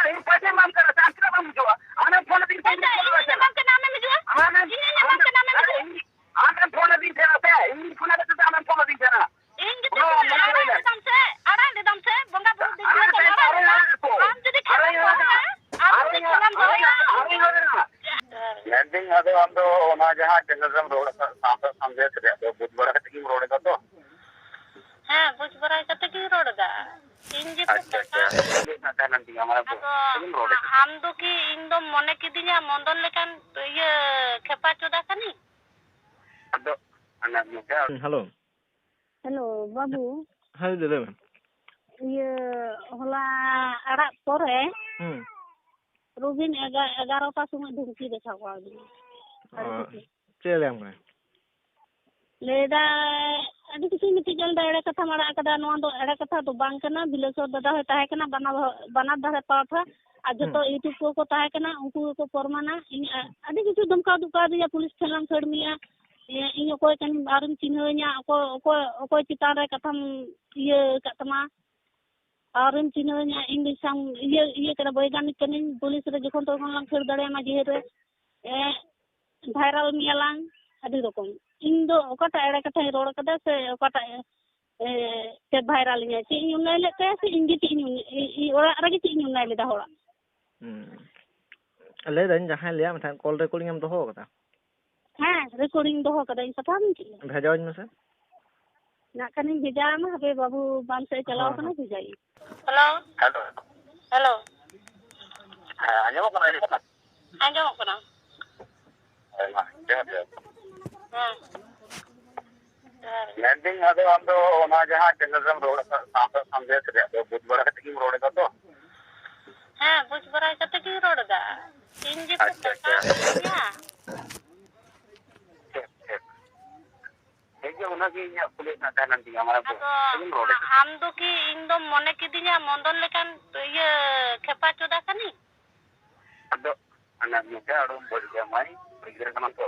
ini pasti mam kena sakit mam jua. Anak phone din ini mam ke nama me jua ini mam ke nama me jua anak phone din thera se ini phone ada tu anak phone din thera ini gitu arang de dam se bonga buru din am jadi landing ado amdo ona jaha terrorism road samjhe se do bud bada kate ki road ka to हाँ बुझ बरा कते की road दा इंजी अच्छा nanti amara film road am do ki इन दो मने की दिया मंदन लेकन ये खेपा चोदा कनी ado anak muda halo babu halo dede iya hola arak pore Rubin 11টা সময় ধুমকি দেখা পাওয়া চেলাম না লেদা ᱟᱹᱰᱤ ᱠᱤᱪᱷᱩ ᱢᱤᱫᱴᱤᱡ ᱡᱟᱞᱫᱟ ᱮᱲᱮ ᱠᱟᱛᱷᱟ ᱢᱟᱲᱟ ᱟᱠᱟᱫᱟ ᱱᱚᱣᱟ ᱫᱚ ᱮᱲᱮ ᱠᱟᱛᱷᱟ ᱫᱚ ᱵᱟᱝ ᱠᱟᱱᱟ ᱵᱤᱞᱟᱹᱥᱚᱨ ᱫᱟᱫᱟ ᱦᱚᱭ ᱛᱟᱦᱮᱸ ᱠᱟᱱᱟ ᱵᱟᱱᱟᱨ ᱫᱷᱟᱨᱮ ᱯᱟᱣᱴᱷᱟ ᱟᱨ ᱡᱚᱛᱚ ᱤᱭᱩᱴᱩᱵ ᱠᱚ ᱛᱟᱦᱮᱸ ᱠᱟᱱᱟ ᱩᱱᱠᱩ ᱠᱚ ᱯᱚᱨᱢᱟᱱᱟ ᱤᱧ ᱟᱹᱰᱤ ᱠᱤᱪᱷᱩ ᱫᱷᱢᱠᱟᱣ ᱫᱩᱠᱟᱣᱫᱤᱧᱟ ᱯᱩᱞᱤᱥ ᱴᱷᱮᱱ ᱠᱷᱟᱹᱲ ᱢᱤᱭᱟ ᱤᱧ ᱚᱠᱚᱭ ᱠᱟᱱᱤᱧ ᱟᱨᱤᱧ ᱪᱤᱱᱦᱟᱹᱣᱧᱟ ᱚᱠᱚᱭ ᱪᱮᱛᱟᱱ ᱨᱮ ᱠᱟᱛᱷᱟᱢ ᱤᱭᱟᱹ ᱠᱟᱜ ᱛᱟᱢᱟ आरम चिन्हnya ᱤᱧ sang iya kana বৈজ্ঞানিক kanin পুলিশ রে যখন তখন lang ᱠᱷᱟᱹᱲ ᱫᱟᱲᱮᱭᱟᱢᱟ ᱡᱮᱦᱮᱛᱩ ভাইরাল মিয়ালাং আদি রকম ᱤᱧ ᱫᱚ ᱚᱠᱟᱴᱟᱜ ᱮᱲᱮ ᱠᱟᱛᱷᱟᱧ ᱨᱚᱲ ᱠᱟᱫᱟ ᱥᱮ ᱚᱠᱟᱴᱟᱜ ᱥᱮ ᱵᱷᱟᱭᱨᱟᱞ ᱤᱧᱟ ᱪᱮᱫ ᱤᱧ ᱩᱱᱟᱹᱭ ᱞᱮᱫ ᱛᱟᱭᱟ ᱥᱮ ᱤᱧ ᱜᱮ ᱪᱮᱫ ᱤᱧ ᱚᱲᱟᱜ ᱨᱮᱜᱮ ᱪᱮᱫ ᱤᱧ ᱩᱱᱟᱹᱭ ᱞᱮᱫᱟ ᱦᱚᱲᱟᱜ ᱞᱟᱹᱭ ᱫᱟᱹᱧ ᱡᱟᱦᱟᱸᱭ ᱞᱟᱹᱭᱟ ᱢᱮᱛᱟᱜ ᱠᱚᱞ ᱨᱮᱠᱚᱨᱰᱤᱝ ᱮᱢ ᱫᱚᱦᱚ ᱠᱟᱫᱟ ᱦᱮᱸ ᱨᱮᱠᱚᱨᱰᱤᱝ ᱫᱚᱦᱚ ᱠᱟᱫᱟᱧ ᱠᱟᱛᱷᱟ ᱵᱤᱱ ᱪᱮᱫ ᱵᱷᱮᱡᱟᱣᱟᱹᱧ ᱢᱮᱥᱮ ᱱᱟᱜ ᱠᱷᱟᱱᱤᱧ ᱵᱷᱮᱡᱟ ᱟᱢᱟ ᱦᱟᱯᱮ ᱵᱟᱵᱩ ᱵᱟᱝ ᱥᱮᱫ ᱪᱟᱞᱟᱣ ᱠᱟᱱᱟ ᱵᱷᱮᱡᱟᱭᱤᱧ hello anjamok kana anjamok kana landing ado amdo ona jaha terrorism road samjhe se do bud bada kate ki road ka to हाँ बुझ बरा कते की रोड दा इंजी अच्छा देखिए उन्हें कि ये पुलिस आता है nanti हमारा film road am do ki इन दो मने की दिया मंदन लेकन ये खेपा चोदा कनी ado anak muda ado boleh mai pikir kan to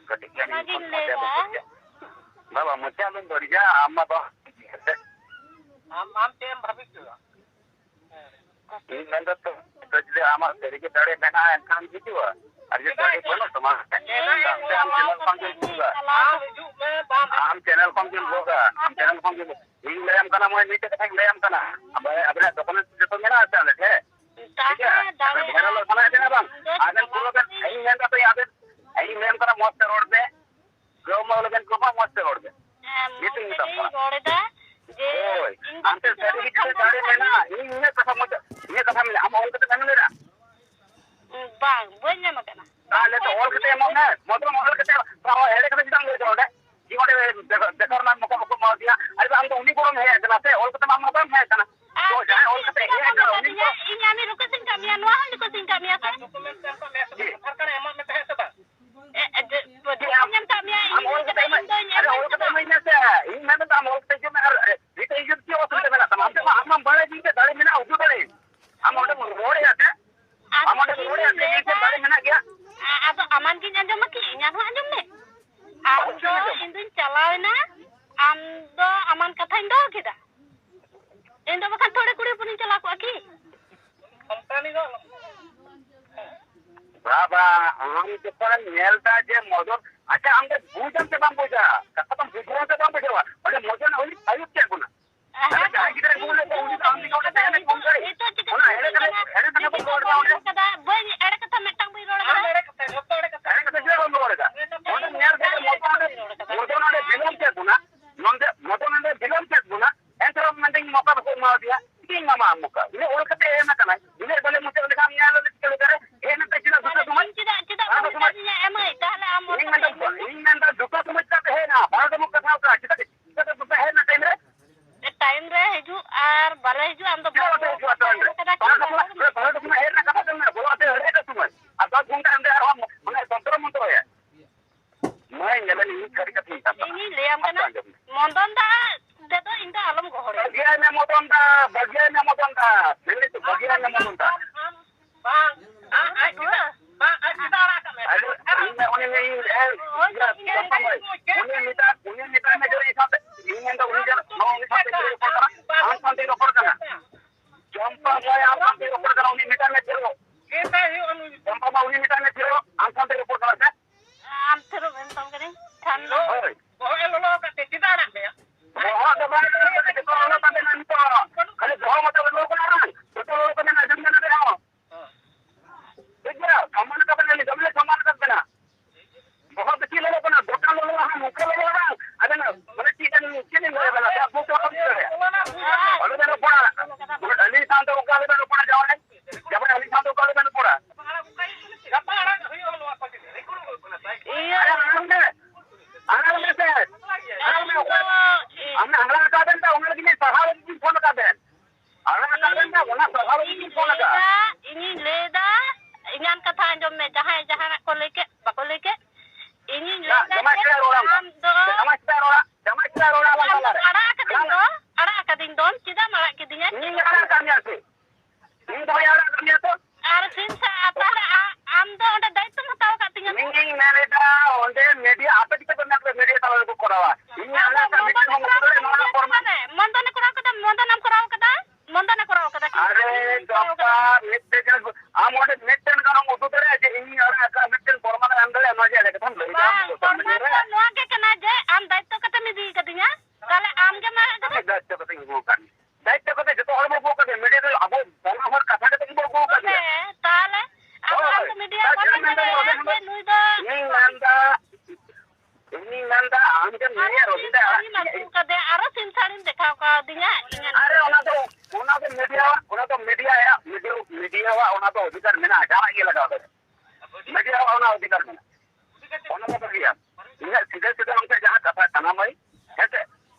ketika ini baba muda men dorja amma ba am tem bhabik tu ini nanda to jadi amar dari ke dare mena kan gitu আর যে dari kono sama am channel function hoga am channel function ini layam kana moy nite thang layam kana abra dokone joto mena আছে আছে ठीक है मेरा लोग बना देना बंग आदन पूरा का यही मेन का तो याद है यही मेन का मस्त रोड पे जो मौलगन को मस्त रोड पे ये तो नहीं रोड दा जे अंतर सरी की गाड़ी में ना ये कथा में हम और कथा में ना bang buenya makana ताले तो और कते हम ना मतलब और कते पाव हेडे कते सिदंग ले जोड़े जीवडे देखर ना मको मार दिया अरे हम तो उन्हीं को है जना से और कते हम मको है जना तो जाए और कते ये ini ami rukusin kami anu han rukusin kami apa harkan emang mete है सब yang kami हम और कते अरे और कते महीने से इन में तो हम और कते जो मैं रिटे यूज की और सुनते ना हम बड़े जी के दाढ़ी में ना उजू करे हम और रोड है हम और रोड है जी दाढ़ी में ना गया अब aman gin anjom ki nya ho anjom ne ando indun chalawena ando aman kathain do kida endo bakan thode kuri pun chala ko aki company do बाबा हम तो पर नेलता जे मदन अच्छा हमके बुझन से बम बुझा खत्म बुझन से बम बुझवा अरे मदन ओली आयुक्त क्या गुना अरे जाई किधर बोले तो उनी काम नहीं होता है कौन करे ना एड़े कने बोल रहा हूं kada boy एड़े कथा मेटंग बोई रोड एड़े कथा जो जो बम बोलेगा मदन नेलता मदन ने बिलम क्या गुना मदन ने बिलम क्या गुना एंटरटेनमेंट मौका को मार दिया कि मामा मुका ये और कते है ना कना ये बोले मुझे काम नहीं आलो चलो करे ये ना तक ना दूसरा समझ tidak emai tahle amor इन नंदा दुका समझता है ना बाहर मुक कथा का चिता चिता है ना time re hiju ar bare hiju ando बाहर है ना कथा में बोला है रे तुम अब 10 घंटा अंदर हम मने तंत्र मंत्र है मैं नेलन इन कर के ठीक ini liam kana mondon da tedo inda alam gohore bagian में मोदन दा मेरे तो bagian में मोदन दा bang kita arah kamera उन्हें मिटा में जो हिसाब यूनियन का उन्हें नो हिसाब से हम संते ऊपर करना जंपा गया आप संते ऊपर करना उन्हें मिटा Jompa, Mitten, I'm what is Mitten Ganong Utter, in your Mitten Forman and the Maja. Noa ke kena je am daitto kata mi di katinya. Kala am ke ma That's the thing you can. That's the thing to all of the middle about one of her Catholic people. tale am media Nanda, I'm the mayor of the kade aro sinsarin dekha ka dinya ingan one of the media, one of the media, one of the Vikar Mina, Jana media, one of the Vikar. One of the media. You have to get to the Jaka Tanamai.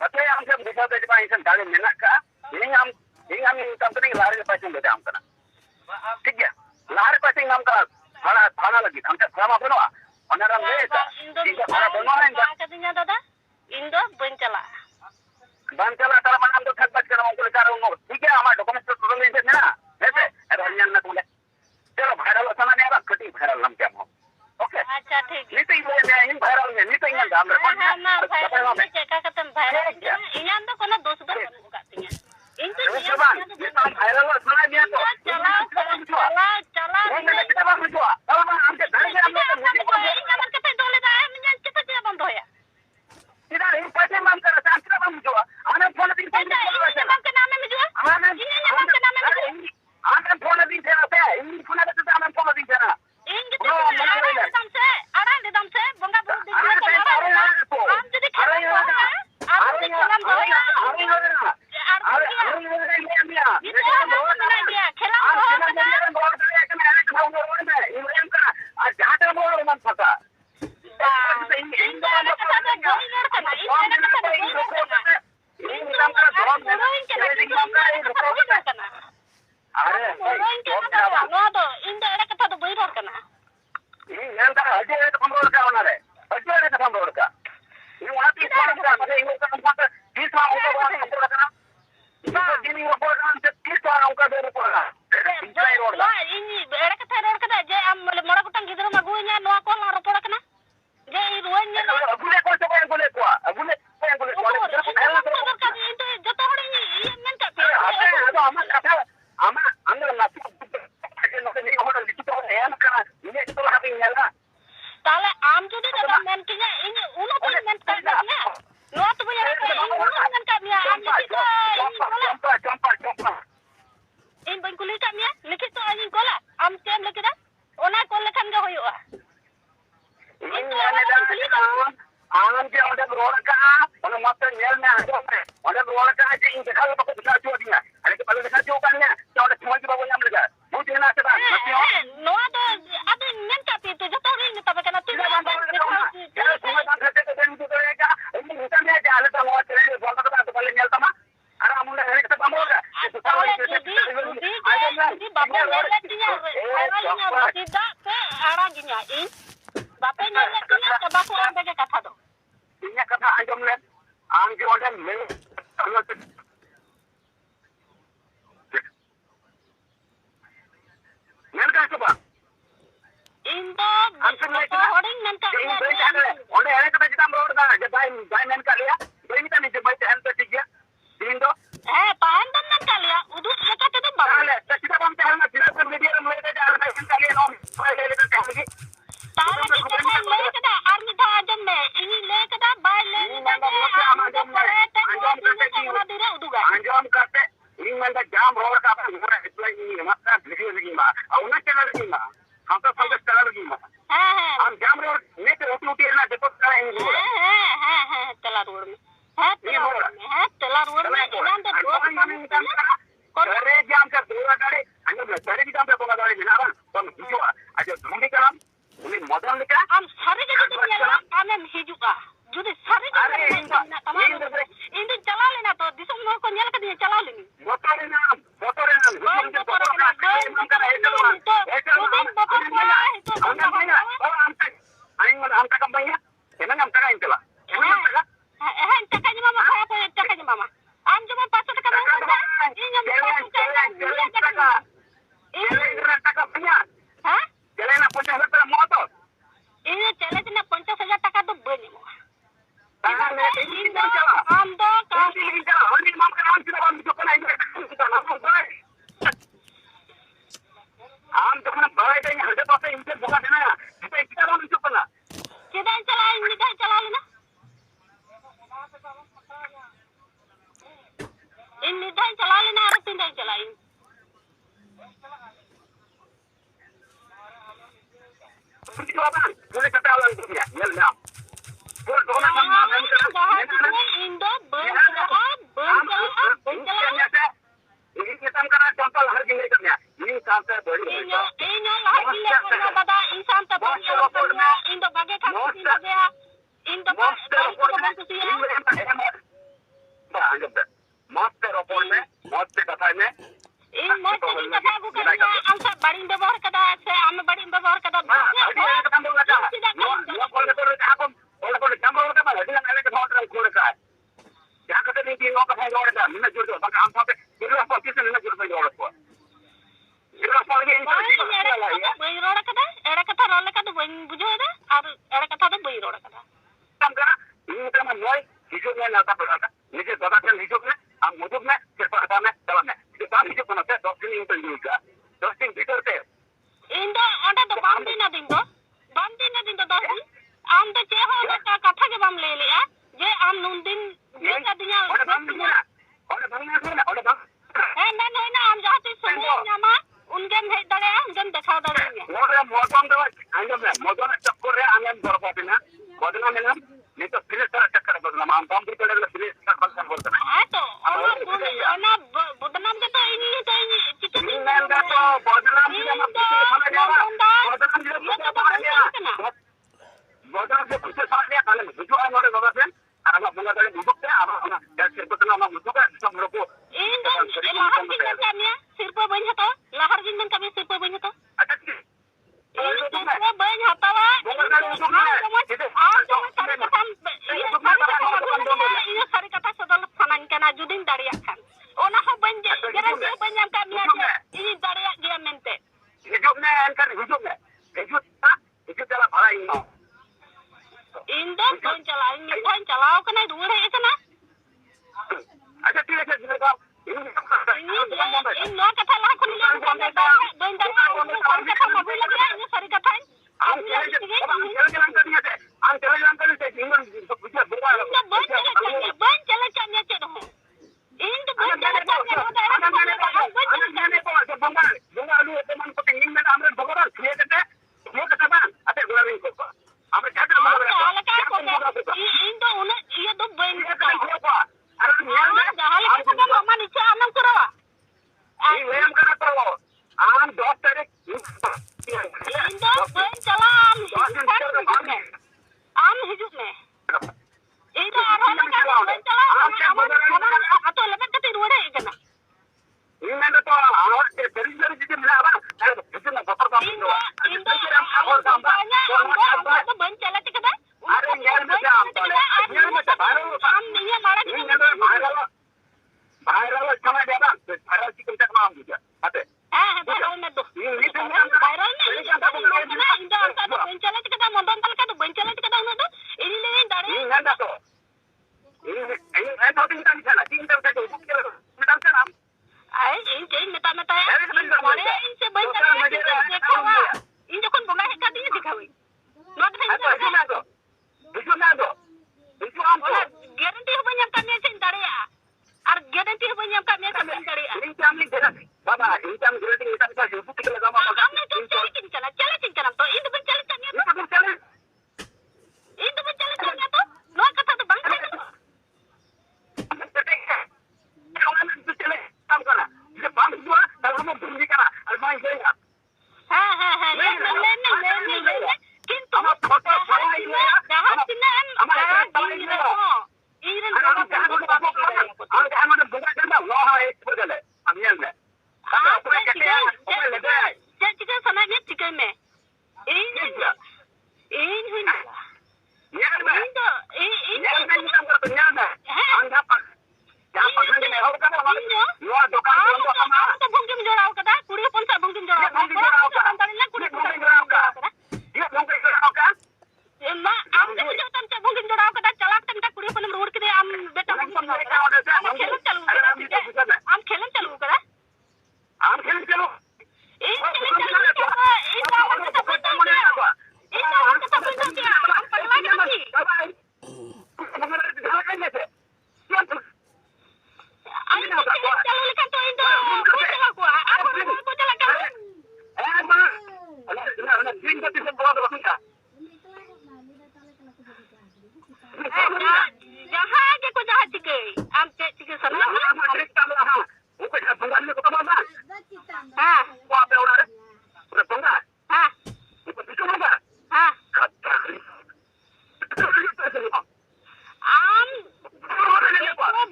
But I am some before the device and Dali Minaka, Ingham company, Larry Passing the Damkana. Tiga, Larry Passing Namka, Hanalagi, Samapanoa, another Indo Bunchala. Bantala Taraman to Tabaka, Tiga, my documents to the Lina, Ryan Nakula. Tell of Haralamana, cutting Haralam. Okay. Anything in viral, anything in Boleh kata orang itu dia, nyelnya. Boleh doa sama Indo benjala. Ini kita kan contoh hari ini kerja. Ini sampai beri. Ini lah gila kalau pada insan terbaik kerja Indo bagai kamu Indo dia. Indo bagus dia. Master report में master कथा में इन मोटे दिन कथा बुkan angsa bari व्यवहार kada se am bari व्यवहार kada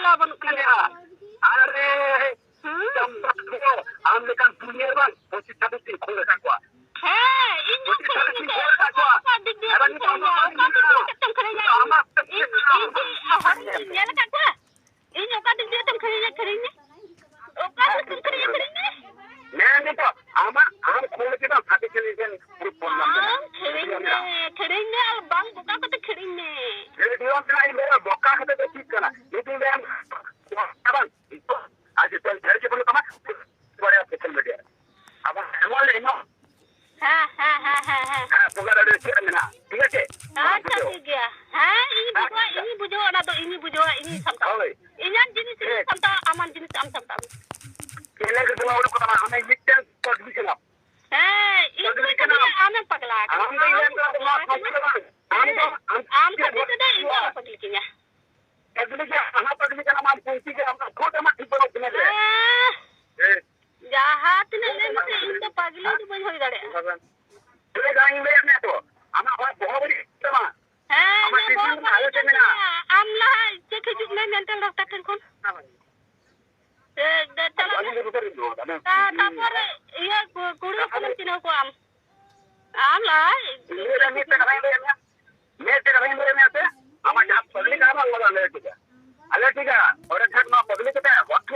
ᱵᱟᱲᱟ ᱵᱟᱹᱱᱩᱜ ᱛᱤᱧᱟ अरे आम लेकर दुनिया बन पच्चीस छब्बीस दिन खोल रखा हुआ ᱦᱮᱸ ᱤᱧ ᱫᱚ ᱚᱠᱟ ᱫᱤᱠ ᱫᱤᱭᱮ ᱧᱮᱞ ᱟᱠᱟᱫ ᱠᱚᱣᱟ ᱤᱧ ᱚᱠᱟ ᱫᱤᱠ ᱫᱤᱭᱮ ᱛᱮᱢ ᱠᱷᱟᱹᱲᱤᱧ ᱢᱮ ᱚᱠᱟ ᱫᱤᱠ ᱛᱮᱢ ᱠᱷᱟᱹᱲᱤᱧ ᱢᱮ मैं नहीं तो आमा आम खोल के ना खाते चले गए पूरी फोन ᱟᱢ ᱠᱷᱟᱹᱲᱤᱧ ᱢᱮ ᱟᱨ ᱵᱟᱝ ᱵᱚᱠᱟ ᱠᱟᱛᱮ ᱠᱷᱟᱹᱲᱤᱧ ᱢᱮ रेडियो में आई मेरा बोका खाते तो ठीक करना लेकिन मैं आज चल घर के बोलो कमा बड़े सोशल मीडिया अब हमारे ले नो ᱦᱮᱸ हां पुगारा दे से ना ठीक है ᱟᱪᱪᱷᱟ ᱴᱷᱤक ᱜᱮᱭᱟ ᱦᱮᱸ ᱤᱧ ᱵᱩᱡᱷᱟᱹᱣᱟ ᱚᱱᱟ ᱫᱚ ᱤᱧ ᱵᱩᱡᱷᱟᱹᱣᱟ ᱤᱧ ᱥᱟᱢᱴᱟᱣ ओए ᱤᱧᱟᱹᱜ ᱡᱤᱱᱤᱥ ᱤᱧ ᱥᱟᱢᱴᱟᱣ ᱟᱢᱟᱜ ᱡᱤᱱᱤᱥ ᱟᱢ ᱥᱟᱢᱴᱟᱣ केले के बोला को कमा हमें मिटन कर भी चला ᱦᱮᱸ ᱤᱧ ᱫᱚ ᱟᱢᱮᱢ ᱯᱟᱜᱞᱟ हम नहीं ले तो ᱟᱢ ᱠᱷᱟᱹᱛᱤᱨ ᱛᱮᱫᱚ ᱤᱧ ᱫᱚ ᱯᱟᱜᱞᱤ ᱠᱤᱧᱟ अगले के हां पगली का नाम पूछी के हम खुद हम ठीक बनो तुम्हें ᱡᱟᱦᱟᱸ ᱛᱤᱱᱟᱹᱜ ᱞᱟᱹᱭ ᱢᱮᱥᱮ ᱤᱧ ᱫᱚ ᱯᱟᱜᱞᱤ ᱫᱚ ᱵᱟᱹᱧ ᱦᱩᱭ ᱫᱟᱲᱮᱭᱟᱜᱼᱟ तेरे गांव में मैं तो हमारा बहुत बड़ी तमा ᱦᱮᱸ ᱟᱢ ᱞᱟᱦᱟ ᱪᱮᱠ ᱦᱤᱡᱩᱜ ᱢᱮ ᱢᱮᱱᱴᱟᱞ ᱰᱚᱠᱴᱚᱨ ᱴᱷᱮᱱ ᱠᱷᱚᱱ ᱛᱟᱨᱯᱚᱨ ᱤᱭᱟᱹ ᱠᱩᱲᱤ ᱦᱚᱯᱚᱱᱮᱢ ᱪᱤᱱᱦᱟᱹᱣ ᱠᱚᱣᱟ ᱟᱢ ᱞᱟᱦᱟ मैं तेरा भाई मेरे में आते हमारे यहाँ पगली का नाम लगा ले ठीक है अरे ठीक है और ठग ना पगली के वक्त